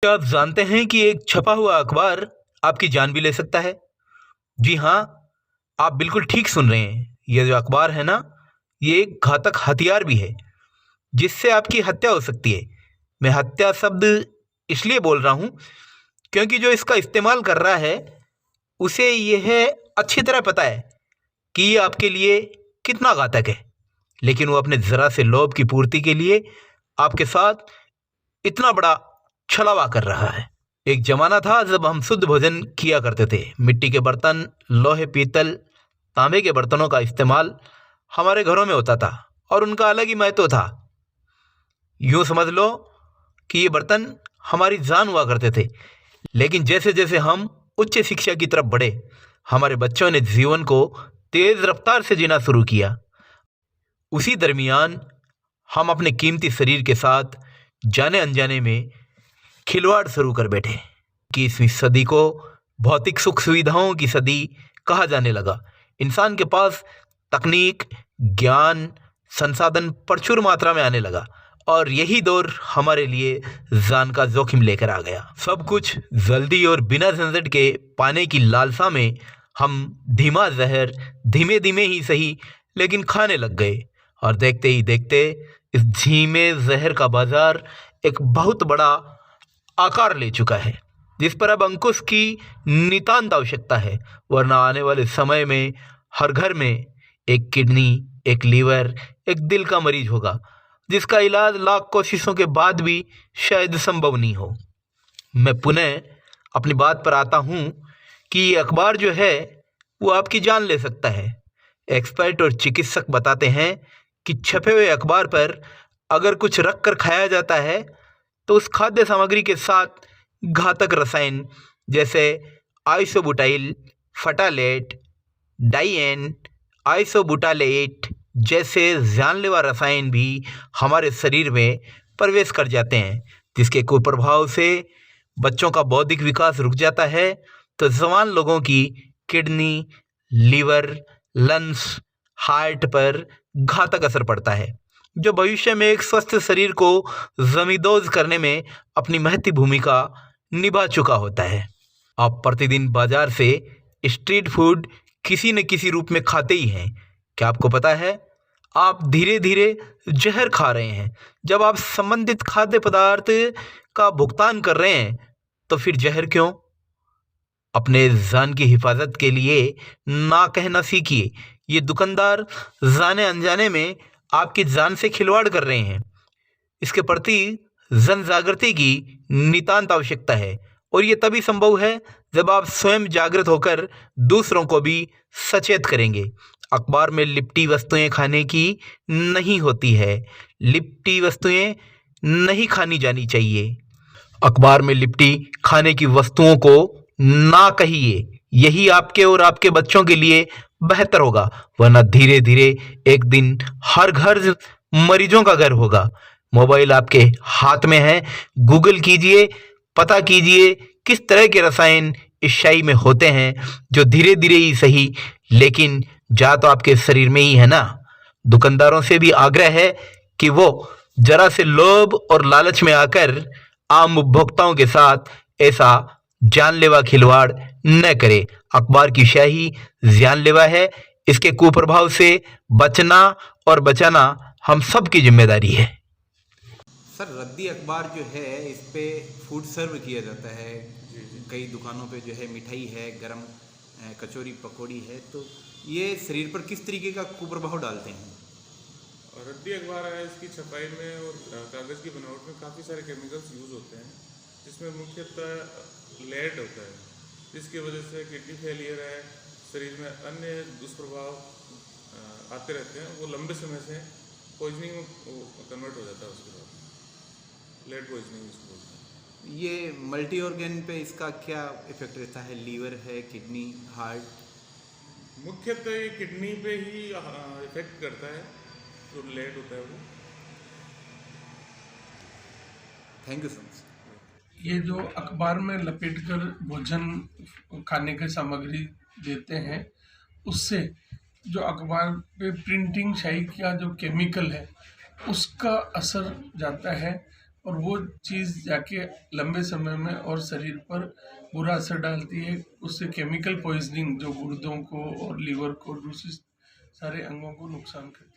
क्या आप जानते हैं कि एक छपा हुआ अखबार आपकी जान भी ले सकता है? जी हाँ, आप बिल्कुल ठीक सुन रहे हैं। ये जो अखबार है ना, ये एक घातक हथियार भी है, जिससे आपकी हत्या हो सकती है। मैं हत्या शब्द इसलिए बोल रहा हूँ, क्योंकि जो इसका इस्तेमाल कर रहा है, उसे यह अच्छी तरह पता है कि ये आपके लिए कितना घातक है। लेकिन वो अपने ज़रा से लोभ की पूर्ति के लिए आपके साथ इतना बड़ा छलावा कर रहा है। एक जमाना था जब हम शुद्ध भोजन किया करते थे। मिट्टी के बर्तन, लोहे, पीतल, तांबे के बर्तनों का इस्तेमाल हमारे घरों में होता था और उनका अलग ही महत्व था। यूँ समझ लो कि ये बर्तन हमारी जान हुआ करते थे। लेकिन जैसे जैसे हम उच्च शिक्षा की तरफ बढ़े, हमारे बच्चों ने जीवन को तेज रफ्तार से जीना शुरू किया। उसी दरमियान हम अपने कीमती शरीर के साथ जाने अनजाने में खिलवाड़ शुरू कर बैठे। 21वीं सदी को भौतिक सुख सुविधाओं की सदी कहा जाने लगा। इंसान के पास तकनीक, ज्ञान, संसाधन प्रचुर मात्रा में आने लगा और यही दौर हमारे लिए जान का जोखिम लेकर आ गया। सब कुछ जल्दी और बिना झंझट के पाने की लालसा में हम धीमा जहर धीमे धीमे ही सही लेकिन खाने लग गए और देखते ही देखते इस धीमे जहर का बाजार एक बहुत बड़ा आकार ले चुका है, जिस पर अब अंकुश की नितांत आवश्यकता है। वरना आने वाले समय में हर घर में एक किडनी, एक लीवर, एक दिल का मरीज होगा, जिसका इलाज लाख कोशिशों के बाद भी शायद संभव नहीं हो। मैं पुनः अपनी बात पर आता हूँ कि ये अखबार जो है वो आपकी जान ले सकता है। एक्सपर्ट और चिकित्सक बताते हैं कि छपे हुए अखबार पर अगर कुछ रख कर खाया जाता है तो उस खाद्य सामग्री के साथ घातक रसायन जैसे आइसोबुटाइल, फटालेट, डाइएन, आइसोबुटालेट जैसे जानलेवा रसायन भी हमारे शरीर में प्रवेश कर जाते हैं, जिसके कुप्रभाव से बच्चों का बौद्धिक विकास रुक जाता है तो जवान लोगों की किडनी, लीवर, लंग्स, हार्ट पर घातक असर पड़ता है, जो भविष्य में एक स्वस्थ शरीर को जमींदोज करने में अपनी महती भूमिका निभा चुका होता है। आप प्रतिदिन बाजार से स्ट्रीट फूड किसी न किसी रूप में खाते ही हैं। क्या आपको पता है, आप धीरे धीरे जहर खा रहे हैं। जब आप संबंधित खाद्य पदार्थ का भुगतान कर रहे हैं तो फिर जहर क्यों? अपने जान की हिफाजत के लिए ना कहना सीखिए। ये दुकानदार जाने अनजाने में आपकी जान से खिलवाड़ कर रहे हैं। इसके प्रति जन जागृति की नितांत आवश्यकता है और ये तभी संभव है जब आप स्वयं जागृत होकर दूसरों को भी सचेत करेंगे। अखबार में लिपटी वस्तुएं खाने की नहीं होती है। लिपटी वस्तुएं नहीं खानी जानी चाहिए। अखबार में लिपटी खाने की वस्तुओं को ना कहिए। यही आपके और आपके बच्चों के लिए बेहतर होगा, वरना धीरे धीरे एक दिन हर घर मरीजों का घर होगा। मोबाइल आपके हाथ में है, गूगल कीजिए, पता कीजिए किस तरह के रसायन इस शाई में होते हैं, जो धीरे धीरे ही सही लेकिन जा तो आपके शरीर में ही है ना। दुकानदारों से भी आग्रह है कि वो जरा से लोभ और लालच में आकर आम उपभोक्ताओं के साथ ऐसा जानलेवा खिलवाड़ न करे। अखबार की शाही जानलेवा है। इसके कुप्रभाव से बचना और बचाना हम सब की जिम्मेदारी है। सर, रद्दी अखबार जो है इस पे फूड सर्व किया जाता है। कई दुकानों पे जो है मिठाई है, गरम कचौरी पकौड़ी है, तो ये शरीर पर किस तरीके का कुप्रभाव डालते हैं? और रद्दी अखबार है, इसकी छपाई में और कागज़ की बनावट में काफ़ी सारे केमिकल्स यूज़ होते हैं, जिसमें मुख्यतः लेड होता है, जिसकी वजह से किडनी फेलियर है, शरीर में अन्य दुष्प्रभाव आते रहते हैं। वो लंबे समय से पॉइजनिंग में कन्वर्ट हो जाता है। उसके बाद लेड पॉइजनिंग इसको बोलते हैं। ये मल्टी ऑर्गन पे इसका क्या इफेक्ट रहता है? लीवर है, किडनी, हार्ट? मुख्यतः ये किडनी पे ही इफेक्ट करता है, जो लेड होता है वो। Thank you so much. ये जो अखबार में लपेटकर भोजन खाने की सामग्री देते हैं, उससे जो अखबार पे प्रिंटिंग शाई का जो केमिकल है उसका असर जाता है और वो चीज़ जाके लंबे समय में और शरीर पर बुरा असर डालती है। उससे केमिकल पॉइजनिंग जो गुर्दों को और लीवर को दूसरे सारे अंगों को नुकसान करती है।